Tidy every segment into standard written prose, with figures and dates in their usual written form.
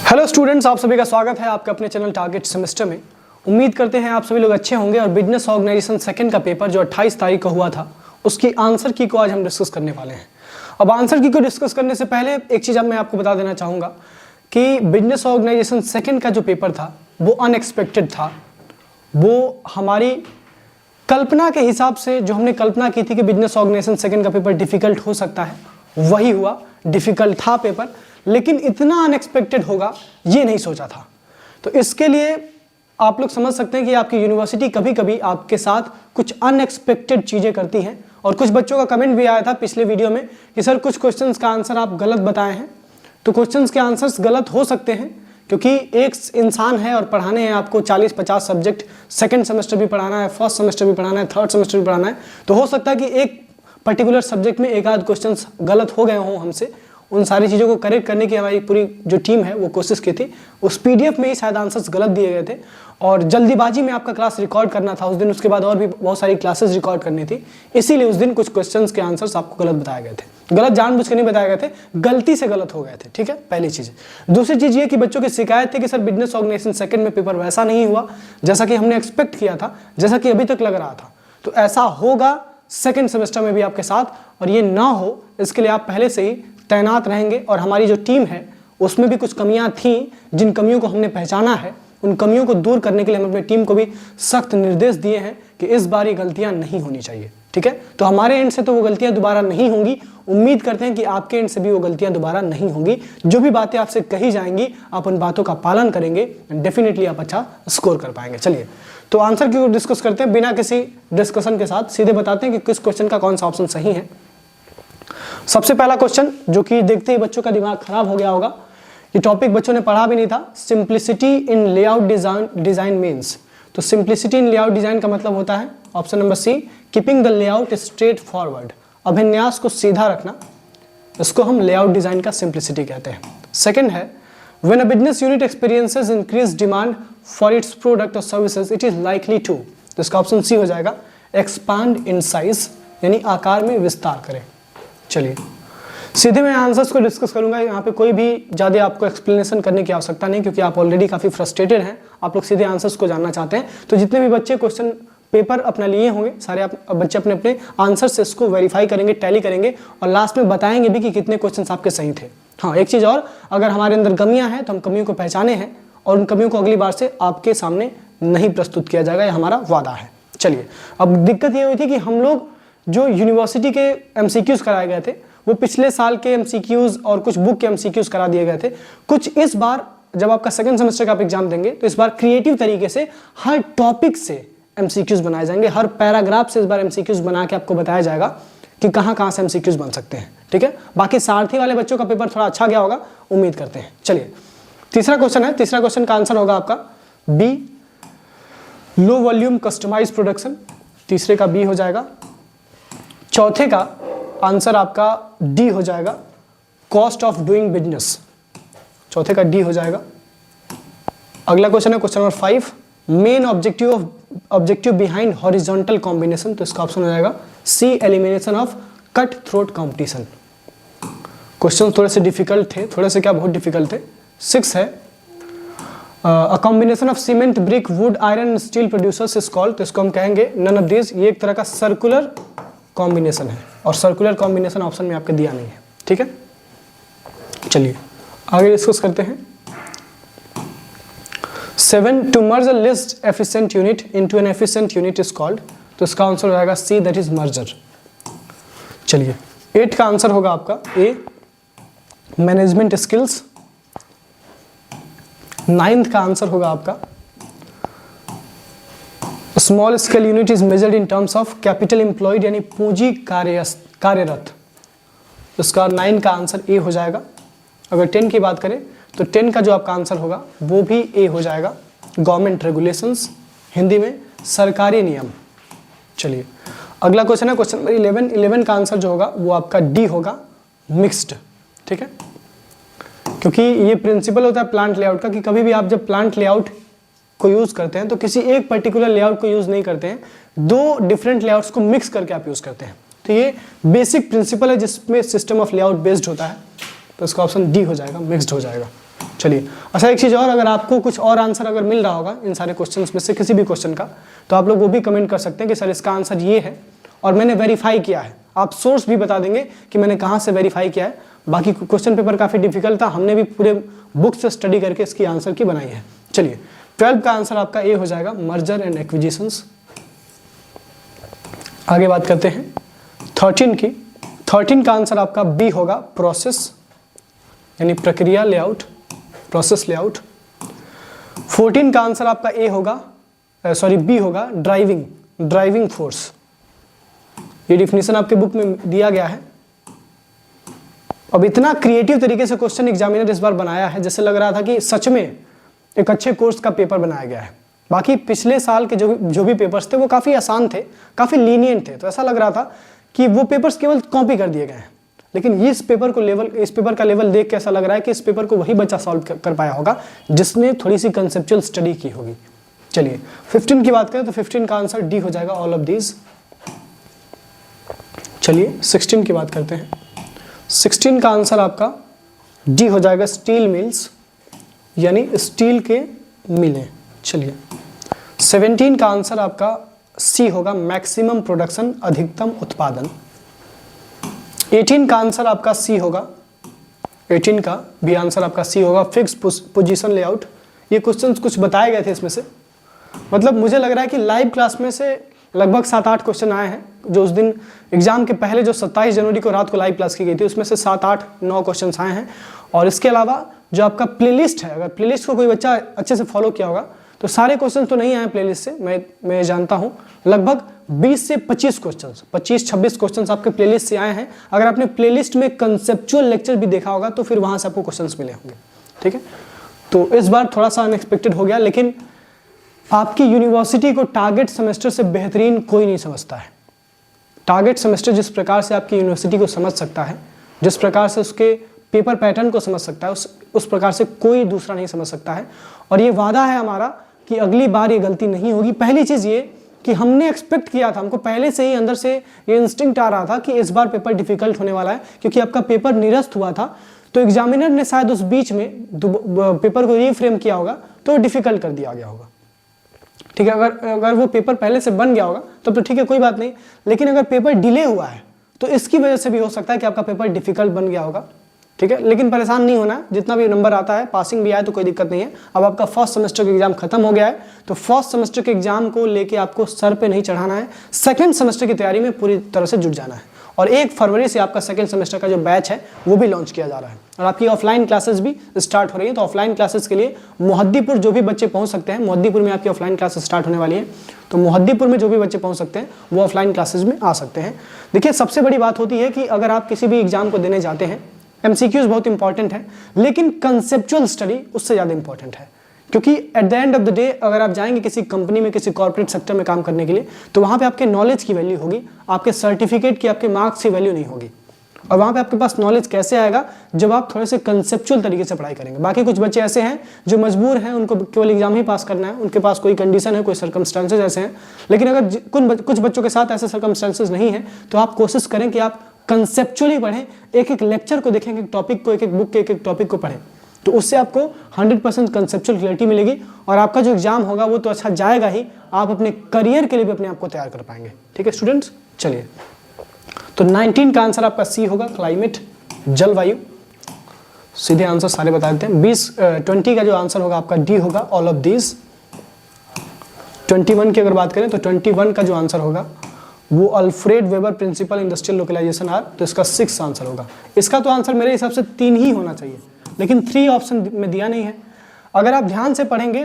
Hello students, आप सभी का स्वागत है आपके अपने चैनल टारगेट सेमेस्टर में। उम्मीद करते हैं आप सभी लोग अच्छे होंगे और बिजनेस ऑर्गेनाइजेशन सेकंड का पेपर जो 28 तारीख को हुआ था उसकी आंसर की को आज हम डिस्कस करने वाले हैं। अब आंसर की को डिस्कस करने से पहले एक चीज़ अब मैं आपको बता देना चाहूँगा कि बिजनेस ऑर्गेनाइजेशन सेकंड का जो पेपर था वो अनएक्सपेक्टेड था। वो हमारी कल्पना के हिसाब से जो हमने कल्पना की थी कि बिजनेस ऑर्गेनाइजेशन सेकंड का पेपर डिफिकल्ट हो सकता है, वही हुआ। डिफिकल्ट था पेपर, लेकिन इतना अनएक्सपेक्टेड होगा ये नहीं सोचा था। तो इसके लिए आप लोग समझ सकते हैं कि आपकी यूनिवर्सिटी कभी कभी आपके साथ कुछ अनएक्सपेक्टेड चीज़ें करती हैं। और कुछ बच्चों का कमेंट भी आया था पिछले वीडियो में कि सर कुछ क्वेश्चंस का आंसर आप गलत बताए हैं। तो क्वेश्चंस के आंसर्स गलत हो सकते हैं क्योंकि एक इंसान है और पढ़ाने हैं आपको 40-50 सब्जेक्ट। सेकेंड सेमेस्टर भी पढ़ाना है, फर्स्ट सेमेस्टर भी पढ़ाना है, थर्ड सेमेस्टर भी पढ़ाना है। तो हो सकता है कि एक पर्टिकुलर सब्जेक्ट में एक आध क्वेश्चन गलत हो गए हों हमसे। उन सारी चीज़ों को करेक्ट करने की हमारी पूरी जो टीम है वो कोशिश की थी। उस पीडीएफ में ही शायद आंसर्स गलत दिए गए थे और जल्दीबाजी में आपका क्लास रिकॉर्ड करना था उस दिन। उसके बाद और भी बहुत सारी क्लासेस रिकॉर्ड करनी थी, इसीलिए उस दिन कुछ क्वेश्चंस के आंसर्स आपको गलत बताए गए थे। गलत जानबूझ के नहीं बताए गए थे, गलती से गलत हो गए थे। ठीक है, पहली चीज़। दूसरी चीज़ ये कि बच्चों की शिकायत थी कि सर बिजनेस ऑर्गेनाइजेशन सेकंड में पेपर वैसा नहीं हुआ जैसा कि हमने एक्सपेक्ट किया था, जैसा कि अभी तक लग रहा था। तो ऐसा होगा सेकेंड सेमेस्टर में भी आपके साथ, और ये ना हो इसके लिए आप पहले से ही तैनात रहेंगे। और हमारी जो टीम है उसमें भी कुछ कमियां थीं, जिन कमियों को हमने पहचाना है, उन कमियों को दूर करने के लिए हम अपनी टीम को भी सख्त निर्देश दिए हैं कि इस बार ये गलतियां नहीं होनी चाहिए। ठीक है, तो हमारे एंड से तो वो गलतियां दोबारा नहीं होंगी। उम्मीद करते हैं कि आपके एंड से भी वो गलतियां दोबारा नहीं होंगी। जो भी बातें आपसे कही जाएंगी आप उन बातों का पालन करेंगे, डेफिनेटली आप अच्छा स्कोर कर पाएंगे। चलिए तो आंसर की डिस्कस करते हैं बिना किसी डिस्कशन के साथ। सीधे बताते हैं कि किस क्वेश्चन का कौन सा ऑप्शन सही है। सबसे पहला क्वेश्चन जो कि देखते ही बच्चों का दिमाग खराब हो गया होगा, ये टॉपिक बच्चों ने पढ़ा भी नहीं था। Simplicity in layout design means. तो सिंप्लिसिटी इन लेआउट डिजाइन का मतलब होता है option number C, keeping the layout straightforward. अभिन्यास को सीधा रखना, इसको हम लेआउट डिजाइन का सिंप्लिसिटी कहते हैं। सेकंड है, when a business unit experiences increase demand for its product और services it is likely to. तो इसका ऑप्शन सी हो जाएगा, एक्सपांड इन साइज, यानी आकार में विस्तार करें। चलिए सीधे मैं आंसर्स को डिस्कस करूंगा। यहाँ पे कोई भी ज़्यादा आपको एक्सप्लेनेशन करने की आवश्यकता नहीं, क्योंकि आप ऑलरेडी काफ़ी फ्रस्ट्रेटेड हैं। आप लोग सीधे आंसर्स को जानना चाहते हैं। तो जितने भी बच्चे क्वेश्चन पेपर अपना लिए होंगे, सारे आप बच्चे अपने अपने आंसर से इसको वेरीफाई करेंगे, टैली करेंगे और लास्ट में बताएंगे भी कि कितने क्वेश्चन आपके सही थे। हाँ, एक चीज़ और, अगर हमारे अंदर कमियाँ हैं तो हम कमियों को पहचाने हैं और उन कमियों को अगली बार से आपके सामने नहीं प्रस्तुत किया जाएगा, यह हमारा वादा है। चलिए, अब दिक्कत ये हुई थी कि हम लोग जो यूनिवर्सिटी के एमसीक्यूज कराए गए थे वो पिछले साल के एमसीक्यूज और कुछ बुक के एमसीक्यूज करा दिए गए थे। कुछ इस बार जब आपका सेकंड सेमेस्टर का आप एग्जाम देंगे तो इस बार क्रिएटिव तरीके से हर टॉपिक से एमसीक्यूज बनाए जाएंगे, हर पैराग्राफ से इस बार एमसीक्यूज बना के आपको बताया जाएगा कि कहाँ से एमसीक्यूज बन सकते हैं। ठीक है, बाकी सारथी वाले बच्चों का पेपर थोड़ा अच्छा गया होगा, उम्मीद करते हैं। चलिए तीसरा क्वेश्चन है, तीसरा क्वेश्चन का आंसर होगा आपका B, low volume customise production. तीसरे का बी हो जाएगा। चौथे का आंसर आपका डी हो जाएगा, कॉस्ट ऑफ डूइंग बिजनेस। चौथे का डी हो जाएगा। अगला क्वेश्चन है question number 5, main objective behind horizontal combination. तो इसका ऑप्शन हो जाएगा C, elimination of cut throat competition. Question थोड़े से डिफिकल्ट थे, थोड़े से क्या बहुत डिफिकल्ट थे। 6 है, a combination of cement, brick, would, iron, steel producers is called. तो इसको हम कहेंगे नन ऑफ दिस। ये एक तरह का सर्कुलर कॉम्बिनेशन है और सर्कुलर कॉम्बिनेशन ऑप्शन में आपके दिया नहीं है। ठीक है, चलिए आगे डिस्कस करते हैं। 7, to merge a less efficient unit into an efficient unit is called. तो इसका आंसर हो जाएगा सी, दैट इज मर्जर। चलिए 8 का आंसर होगा आपका ए, मैनेजमेंट स्किल्स। 9th का आंसर होगा आपका small scale unit is measured in terms of capital employed, यानी पूंजी कार्यरत। उसका 9 का आंसर ए हो जाएगा। अगर 10 की बात करें तो 10 का जो आपका आंसर होगा वो भी ए हो जाएगा, गवर्नमेंट रेगुलेशंस, हिंदी में सरकारी नियम। चलिए अगला क्वेश्चन है क्वेश्चन नंबर 11। 11 का आंसर जो होगा वो आपका डी होगा, मिक्स्ड। ठीक है, क्योंकि ये प्रिंसिपल होता है प्लांट लेआउट का कि कभी भी आप जब प्लांट लेआउट को यूज करते हैं तो किसी एक पर्टिकुलर लेआउट को यूज नहीं करते हैं, 2 डिफरेंट लेआउट्स को मिक्स करके आप यूज करते हैं। तो ये बेसिक प्रिंसिपल है जिसमें सिस्टम ऑफ लेआउट बेस्ड होता है। तो इसका ऑप्शन डी हो जाएगा, मिक्स्ड हो जाएगा। चलिए, अच्छा एक चीज़ और, अगर आपको कुछ और आंसर अगर मिल रहा होगा इन सारे क्वेश्चंस में से किसी भी क्वेश्चन का, तो आप लोग वो भी कमेंट कर सकते हैं कि सर इसका आंसर ये है और मैंने वेरीफाई किया है। आप सोर्स भी बता देंगे कि मैंने कहाँ से वेरीफाई किया है। बाकी क्वेश्चन पेपर काफ़ी डिफिकल्ट था, हमने भी पूरे बुक से स्टडी करके इसकी आंसर की बनाई है। चलिए, 12 का आंसर आपका ए हो जाएगा, मर्जर एंड एक्विजिशंस। आगे बात करते हैं 13 की। 13 का आंसर आपका बी होगा, प्रोसेस यानी प्रक्रिया लेआउट, प्रोसेस लेआउट। 14 का आंसर आपका ए होगा, सॉरी बी होगा, ड्राइविंग, ड्राइविंग फोर्स। ये डिफिनीशन आपके बुक में दिया गया है। अब इतना क्रिएटिव तरीके से क्वेश्चन एग्जामिनर इस बार बनाया है जैसे लग रहा था कि सच में एक अच्छे कोर्स का पेपर बनाया गया है। बाकी पिछले साल के जो भी पेपर्स थे वो काफ़ी आसान थे, काफ़ी लीनियंट थे, तो ऐसा लग रहा था कि वो पेपर्स केवल कॉपी कर दिए गए हैं। लेकिन इस पेपर का लेवल देख के ऐसा लग रहा है कि इस पेपर को वही बच्चा सॉल्व कर पाया होगा जिसने थोड़ी सी कंसेप्चुअल स्टडी की होगी। चलिए 15 की बात करें तो 15 का आंसर डी हो जाएगा, ऑल ऑफ दीज। चलिए 16 की बात करते हैं। 16 का आंसर आपका डी हो जाएगा, स्टील मिल्स यानी स्टील के मिलें। चलिए 17 का आंसर आपका सी होगा, मैक्सिमम प्रोडक्शन, अधिकतम उत्पादन। 18 का आंसर आपका सी होगा, 18 का भी आंसर आपका सी होगा, फिक्स पोजीशन लेआउट। ये क्वेश्चंस कुछ बताए गए थे इसमें से, मतलब मुझे लग रहा है कि लाइव क्लास में से लगभग 7-8 क्वेश्चन आए हैं। जो उस दिन एग्जाम के पहले जो 27 जनवरी को रात को लाइव क्लास की गई थी उसमें से 7-8-9 क्वेश्चन आए हैं। और इसके अलावा जो आपका प्लेलिस्ट है, अगर प्लेलिस्ट को कोई बच्चा अच्छे से फॉलो किया होगा तो सारे क्वेश्चन तो नहीं आए प्लेलिस्ट से, मैं जानता हूँ लगभग 20 से 25 क्वेश्चन, 25-26 क्वेश्चन आपके प्लेलिस्ट से आए हैं। अगर आपने प्लेलिस्ट में कंसेप्चुअल लेक्चर भी देखा होगा तो फिर वहाँ से आपको क्वेश्चन मिले होंगे। ठीक है, तो इस बार थोड़ा सा अनएक्सपेक्टेड हो गया, लेकिन आपकी यूनिवर्सिटी को टारगेट सेमेस्टर से बेहतरीन कोई नहीं समझता है। टारगेट सेमेस्टर जिस प्रकार से आपकी यूनिवर्सिटी को समझ सकता है, जिस प्रकार से उसके पेपर पैटर्न को समझ सकता है, उस प्रकार से कोई दूसरा नहीं समझ सकता है। और ये वादा है हमारा कि अगली बार ये गलती नहीं होगी। पहली चीज़ ये कि हमने एक्सपेक्ट किया था, हमको पहले से ही अंदर से ये इंस्टिंक्ट आ रहा था कि इस बार पेपर डिफिकल्ट होने वाला है, क्योंकि आपका पेपर निरस्त हुआ था। तो एग्जामिनर ने शायद उस बीच में पेपर को रीफ्रेम किया होगा तो डिफिकल्ट कर दिया गया होगा। ठीक है, अगर वो पेपर पहले से बन गया होगा तब तो ठीक है, कोई बात नहीं। लेकिन अगर पेपर डिले हुआ है तो इसकी वजह से भी हो सकता है कि आपका पेपर डिफिकल्ट बन गया होगा। ठीक है, लेकिन परेशान नहीं होना, जितना भी नंबर आता है, पासिंग भी आए तो कोई दिक्कत नहीं है। अब आपका फर्स्ट सेमेस्टर का एग्जाम खत्म हो गया है, तो फर्स्ट सेमेस्टर के एग्जाम को लेके आपको सर पे नहीं चढ़ाना है, सेकंड सेमेस्टर की तैयारी में पूरी तरह से जुट जाना है। और 1 फरवरी से आपका सेकंड सेमेस्टर का जो बैच है वो भी लॉन्च किया जा रहा है और आपकी ऑफलाइन क्लासेस भी स्टार्ट हो रही है। तो ऑफलाइन क्लासेस के लिए मोहद्दीपुर जो भी बच्चे पहुंच सकते हैं, मोहद्दीपुर में आपकी ऑफलाइन क्लासेस स्टार्ट होने वाली है, तो मोहद्दीपुर में जो भी बच्चे पहुंच सकते हैं वो ऑफलाइन क्लासेस में आ सकते हैं। देखिए, सबसे बड़ी बात होती है कि अगर आप किसी भी एग्जाम को देने जाते हैं, एमसीक्यूज बहुत इंपॉर्टेंट है, लेकिन कंसेप्चुअल स्टडी उससे ज़्यादा इंपॉर्टेंट है। क्योंकि at the end of the day अगर आप जाएंगे किसी कंपनी में, किसी कॉर्पोरेट सेक्टर में काम करने के लिए, तो वहाँ पे आपके नॉलेज की वैल्यू होगी, आपके सर्टिफिकेट की, आपके मार्क्स की वैल्यू नहीं होगी। और वहाँ पे आपके पास नॉलेज कैसे आएगा, जब आप थोड़े से कंसेप्चुअल तरीके से पढ़ाई करेंगे। बाकी कुछ बच्चे ऐसे हैं जो मजबूर हैं, उनको केवल एग्जाम ही पास करना है, उनके पास कोई कंडीशन है, कोई सर्कमस्टांसेस ऐसे हैं। लेकिन अगर कुछ बच्चों के साथ ऐसे सर्कमस्टांसेस नहीं है तो आप कोशिश करें कि आप कंसेप्चुअली पढ़ें, एक लेक्चर को देखें, एक टॉपिक को, एक बुक के एक टॉपिक को पढ़ें, तो उससे आपको 100% कंसेप्चुअल क्लैरिटी मिलेगी और आपका जो एग्जाम होगा वो तो अच्छा जाएगा ही, आप अपने करियर के लिए भी अपने आप को तैयार कर पाएंगे। ठीक है स्टूडेंट्स, चलिए तो 19 का आंसर आपका सी होगा, क्लाइमेट, जलवायु। सीधे आंसर सारे बता देते हैं। 20 का जो आंसर होगा आपका डी होगा, ऑल ऑफ दीज। 21 की अगर बात करें तो 21 का जो आंसर होगा वो Alfred Weber principle industrial localisation are, तो इसका 6 आंसर होगा। इसका तो आंसर मेरे हिसाब से 3 ही होना चाहिए, लेकिन 3 ऑप्शन में दिया नहीं है। अगर आप ध्यान से पढ़ेंगे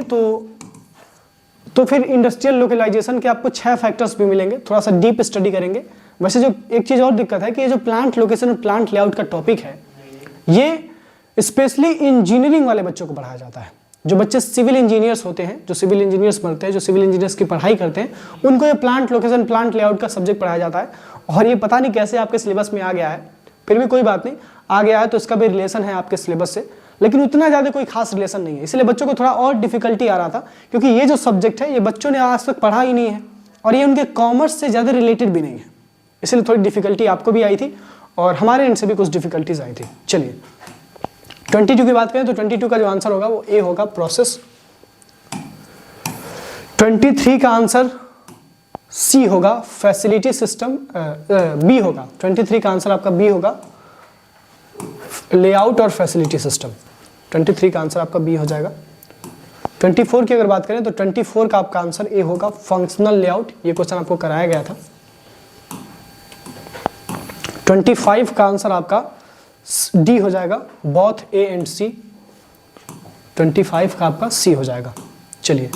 तो फिर इंडस्ट्रियल लोकलाइजेशन के आपको 6 फैक्टर्स भी मिलेंगे, थोड़ा सा डीप स्टडी करेंगे। वैसे जो एक चीज़ और दिक्कत है कि ये जो प्लांट लोकेशन और प्लांट लेआउट का टॉपिक है, ये स्पेशली इंजीनियरिंग वाले बच्चों को पढ़ाया जाता है। जो बच्चे सिविल इंजीनियर्स होते हैं, जो सिविल इंजीनियर्स बनते हैं, जो सिविल इंजीनियर्स की पढ़ाई करते हैं, उनको ये प्लांट लोकेशन, प्लांट लेआउट का सब्जेक्ट पढ़ाया जाता है। और ये पता नहीं कैसे आपके सिलेबस में आ गया है, फिर भी कोई बात नहीं, आ गया है तो इसका भी रिलेशन है आपके सिलेबस से, लेकिन उतना ज़्यादा कोई खास रिलेशन नहीं है। इसलिए बच्चों को थोड़ा और डिफिकल्टी आ रहा था, क्योंकि ये जो सब्जेक्ट है ये बच्चों ने आज तक पढ़ा ही नहीं है और ये उनके कॉमर्स से ज़्यादा रिलेटेड भी नहीं है, इसलिए थोड़ी डिफिकल्टी आपको भी आई थी और हमारे एंड से भी कुछ डिफिकल्टीज आई थी। चलिए 22 की बात करें तो 22 का जो आंसर होगा वो ए होगा, प्रोसेस। 23 का आंसर सी होगा, फैसिलिटी सिस्टम। बी होगा, 23 का आंसर आपका बी होगा, लेआउट और फैसिलिटी सिस्टम। 23 का आंसर आपका बी हो जाएगा। 24 की अगर बात करें तो 24 का आपका आंसर ए होगा, फंक्शनल लेआउट। ये क्वेश्चन आपको कराया गया था। 25 का आंसर आपका डी हो जाएगा, बोथ ए एंड सी। 25 का आपका सी हो जाएगा। चलिए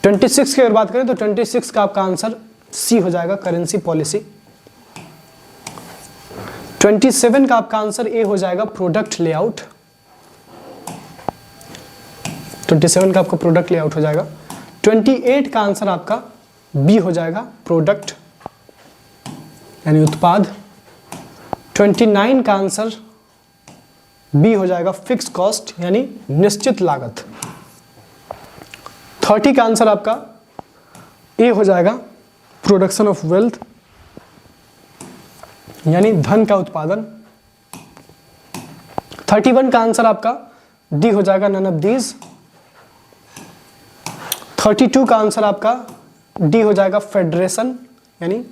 26 की अगर बात करें तो 26 का आपका आंसर सी हो जाएगा, करेंसी पॉलिसी। 27 का आपका आंसर ए हो जाएगा, प्रोडक्ट लेआउट। 27 का आपका प्रोडक्ट लेआउट हो जाएगा। 28 का आंसर आपका बी हो जाएगा, प्रोडक्ट यानी उत्पाद। 29 का आंसर बी हो जाएगा, फिक्स कॉस्ट यानी निश्चित लागत। 30 का आंसर आपका ए हो जाएगा, प्रोडक्शन ऑफ वेल्थ यानी धन का उत्पादन। 31 का आंसर आपका डी हो जाएगा, नन ऑफ दीज। 32 का आंसर आपका डी हो जाएगा, फेडरेशन यानी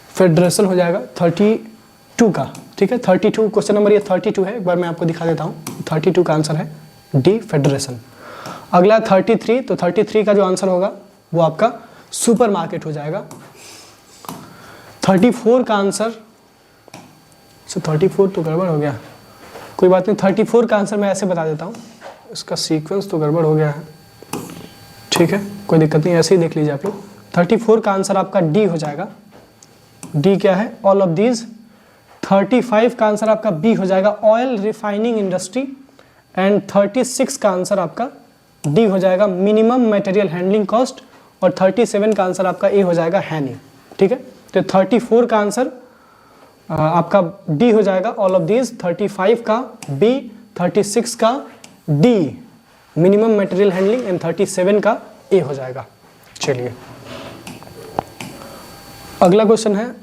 फेडरेशन हो जाएगा 32 का। ठीक है, 32 क्वेश्चन नंबर ये 32 है, एक बार मैं आपको दिखा देता हूँ। 32 का आंसर है डी, फेडरेशन। अगला 33, तो 33 का जो आंसर होगा वो आपका सुपरमार्केट हो जाएगा। 34 का आंसर, 34 तो गड़बड़ हो गया, कोई बात नहीं। 34 का आंसर मैं ऐसे बता देता हूँ, इसका सीक्वेंस तो गड़बड़ हो गया है। ठीक है, कोई दिक्कत नहीं, ऐसे ही देख लीजिए आप लोग। 34 का आंसर आपका डी हो जाएगा। डी क्या है, ऑल ऑफ दीज। 35 का आंसर आपका बी हो जाएगा, ऑयल रिफाइनिंग इंडस्ट्री। एंड 36 का आंसर आपका डी हो जाएगा, मिनिमम मटेरियल हैंडलिंग कॉस्ट। और 37 का आंसर आपका ए हो जाएगा, हैनी। ठीक है, तो 34 का आंसर आपका डी हो जाएगा, ऑल ऑफ दीज। 35 का बी, 36 का D, minimum material handling. And 37 का ए हो जाएगा। चलिए अगला क्वेश्चन है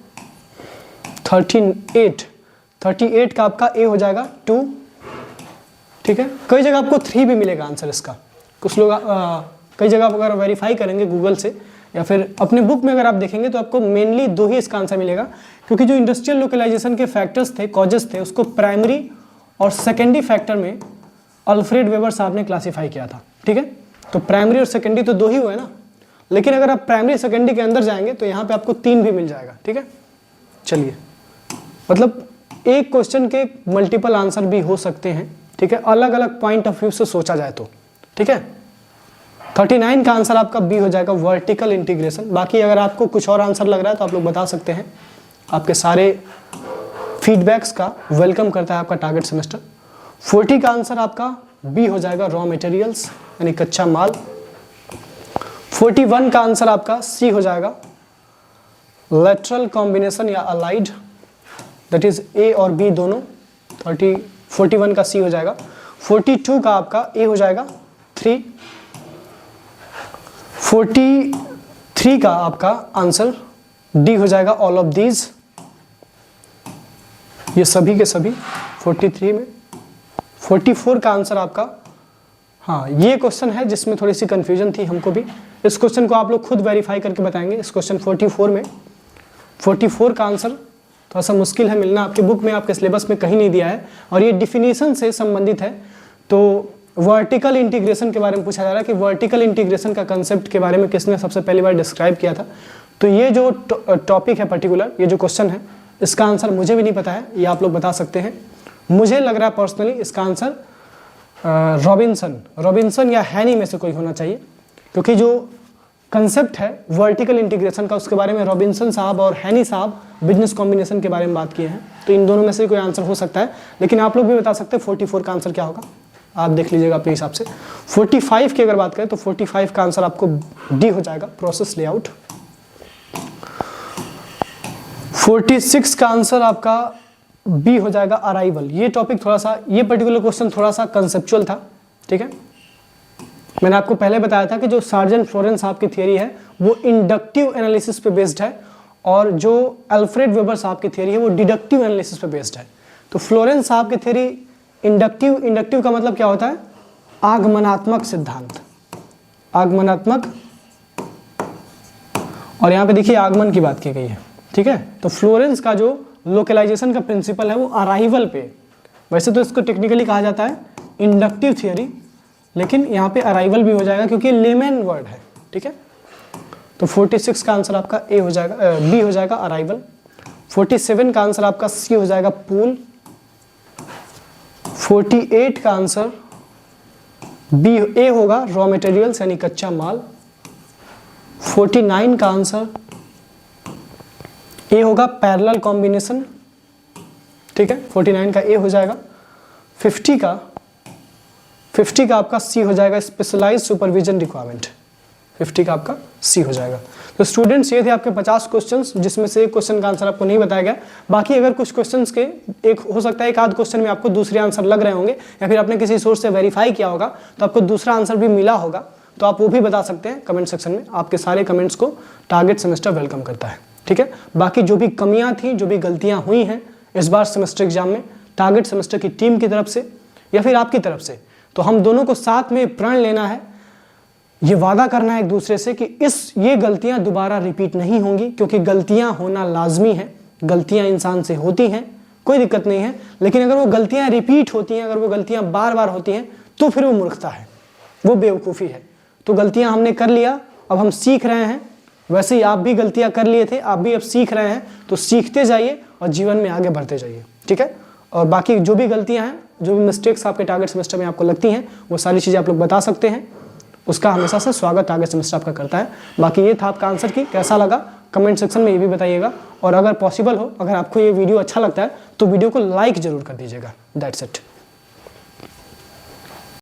38 का आपका ए हो जाएगा 2। ठीक है, कई जगह आपको 3 भी मिलेगा आंसर इसका। कुछ लोग कई जगह अगर वेरीफाई करेंगे गूगल से या फिर अपने बुक में अगर आप देखेंगे तो आपको मेनली 2 ही इसका आंसर मिलेगा, क्योंकि जो इंडस्ट्रियल लोकलाइजेशन के फैक्टर्स थे, कॉजेस थे, उसको प्राइमरी और सेकेंडरी फैक्टर में अल्फ्रेड वेबर साहब ने क्लासीफाई किया था। ठीक है, तो प्राइमरी और सेकेंडरी तो 2 ही हुए ना, लेकिन अगर आप प्राइमरी सेकेंडरी के अंदर जाएंगे तो यहाँ पे आपको 3 भी मिल जाएगा। ठीक है, चलिए मतलब एक क्वेश्चन के मल्टीपल आंसर भी हो सकते हैं। ठीक है, अलग अलग पॉइंट ऑफ व्यू से सोचा जाए तो। ठीक है, 39 का आंसर आपका बी हो जाएगा, वर्टिकल इंटीग्रेशन। बाकी अगर आपको कुछ और आंसर लग रहा है तो आप लोग बता सकते हैं। आपके सारे फीडबैक्स का वेलकम करता है आपका टारगेट सेमेस्टर। 40 का आंसर आपका बी हो जाएगा, रॉ मटेरियल्स यानी कच्चा माल। 41 का आंसर आपका सी हो जाएगा, लेटरल कॉम्बिनेशन या अलाइड, दैट इज ए और बी दोनों। 41 का सी हो जाएगा। 42 का आपका ए हो जाएगा, 3। 43 का आपका आंसर डी हो जाएगा, ऑल ऑफ दीज। ये सभी के सभी 43 में। 44 का आंसर आपका, हाँ ये क्वेश्चन है जिसमें थोड़ी सी कंफ्यूजन थी हमको भी। इस क्वेश्चन को आप लोग खुद वेरीफाई करके बताएंगे। इस क्वेश्चन 44 में 44 का आंसर थोड़ा सा मुश्किल है मिलना, आपके बुक में, आपके सिलेबस में कहीं नहीं दिया है, और ये डिफिनीशन से संबंधित है। तो वर्टिकल इंटीग्रेशन के बारे में पूछा जा रहा है कि वर्टिकल इंटीग्रेशन का कंसेप्ट के बारे में किसने सबसे पहली बार डिस्क्राइब किया था। तो ये जो टॉपिक है पर्टिकुलर, ये जो क्वेश्चन है, इसका आंसर मुझे भी नहीं पता है, ये आप लोग बता सकते हैं। मुझे लग रहा है पर्सनली इसका आंसर रॉबिन्सन या हैनी में से कोई होना चाहिए, क्योंकि जो कंसेप्ट है वर्टिकल इंटीग्रेशन का, उसके बारे में रॉबिन्सन साहब और हैनी साहब बिजनेस कॉम्बिनेशन के बारे में बात किए हैं। तो इन दोनों में से कोई आंसर हो सकता है, लेकिन आप लोग भी बता सकते हैं 44 का आंसर क्या होगा, आप देख लीजिएगा अपने हिसाब से। 45 की अगर बात करें तो 45 का आंसर आपको डी हो जाएगा, प्रोसेस लेआउट। 46 का आंसर आपका बी हो जाएगा, अराइवल। ये टॉपिक थोड़ा सा, ये पर्टिकुलर क्वेश्चन थोड़ा सा कंसेप्चुअल था। ठीक है, मैंने आपको पहले बताया था कि जो सार्जेंट फ्लोरेंस साहब की थियरी है वो इंडक्टिव एनालिसिस पे बेस्ड है, और जो अल्फ्रेड वेबर साहब की थियरी है वो डिडक्टिव एनालिसिस पे बेस्ड है। तो फ्लोरेंस साहब की थियरी इंडक्टिव का मतलब क्या होता है? आगमनात्मक सिद्धांत, आगमनात्मक। और यहाँ पे देखिए आगमन की बात की गई है, ठीक है। तो फ्लोरेंस का जो लोकलाइजेशन का प्रिंसिपल है वो अराइवल पे, वैसे तो इसको टेक्निकली कहा जाता है इंडक्टिव थियोरी, लेकिन यहाँ पे अराइवल भी हो जाएगा क्योंकि लेमन वर्ड है, ठीक है। तो 46 का आंसर आपका ए हो जाएगा, बी हो जाएगा अराइवल। 47 का आंसर आपका सी हो जाएगा पूल। 48 का आंसर बी ए होगा रॉ मटेरियल्स यानी कच्चा माल। 49 का आंसर ए होगा पैरेलल कॉम्बिनेशन, ठीक है। 49 का ए हो जाएगा। 50 का आपका सी हो जाएगा स्पेशलाइज्ड सुपरविजन रिक्वायरमेंट। 50 का आपका सी हो जाएगा। तो स्टूडेंट्स ये थे आपके 50 क्वेश्चंस, जिसमें से एक क्वेश्चन का आंसर आपको नहीं बताया गया। बाकी अगर कुछ क्वेश्चंस के एक हो सकता है एक आध क्वेश्चन में आपको दूसरे आंसर लग रहे होंगे या फिर आपने किसी सोर्स से वेरीफाई किया होगा तो आपको दूसरा आंसर भी मिला होगा, तो आप वो भी बता सकते हैं कमेंट सेक्शन में। आपके सारे कमेंट्स को टारगेट सेमेस्टर वेलकम करता है, ठीक है। बाकी जो भी कमियां थी, जो भी गलतियां हुई हैं इस बार सेमेस्टर एग्जाम में टारगेट सेमेस्टर की टीम की तरफ से या फिर आपकी तरफ से, तो हम दोनों को साथ में प्रण लेना है, ये वादा करना है एक दूसरे से कि ये गलतियां दोबारा रिपीट नहीं होंगी, क्योंकि गलतियां होना लाजमी है, गलतियां इंसान से होती हैं, कोई दिक्कत नहीं है। लेकिन अगर वो गलतियां रिपीट होती हैं, अगर वो गलतियां बार बार होती हैं, तो फिर वो मूर्खता है, वो बेवकूफ़ी है। तो गलतियां हमने कर लिया, अब हम सीख रहे हैं। वैसे ही आप भी गलतियां कर लिए थे, आप भी अब सीख रहे हैं, तो सीखते जाइए और जीवन में आगे बढ़ते जाइए, ठीक है। और बाकी जो भी गलतियां हैं, जो भी मिस्टेक्स आपके टारगेट सेमेस्टर में आपको लगती हैं, वो सारी चीज़ें आप लोग बता सकते हैं, उसका हमेशा से स्वागत टारगेट सेमेस्टर आपका करता है। बाकी ये था आपका आंसर की, कैसा लगा कमेंट सेक्शन में ये भी बताइएगा। और अगर पॉसिबल हो, अगर आपको ये वीडियो अच्छा लगता है तो वीडियो को लाइक जरूर कर दीजिएगा। That's it.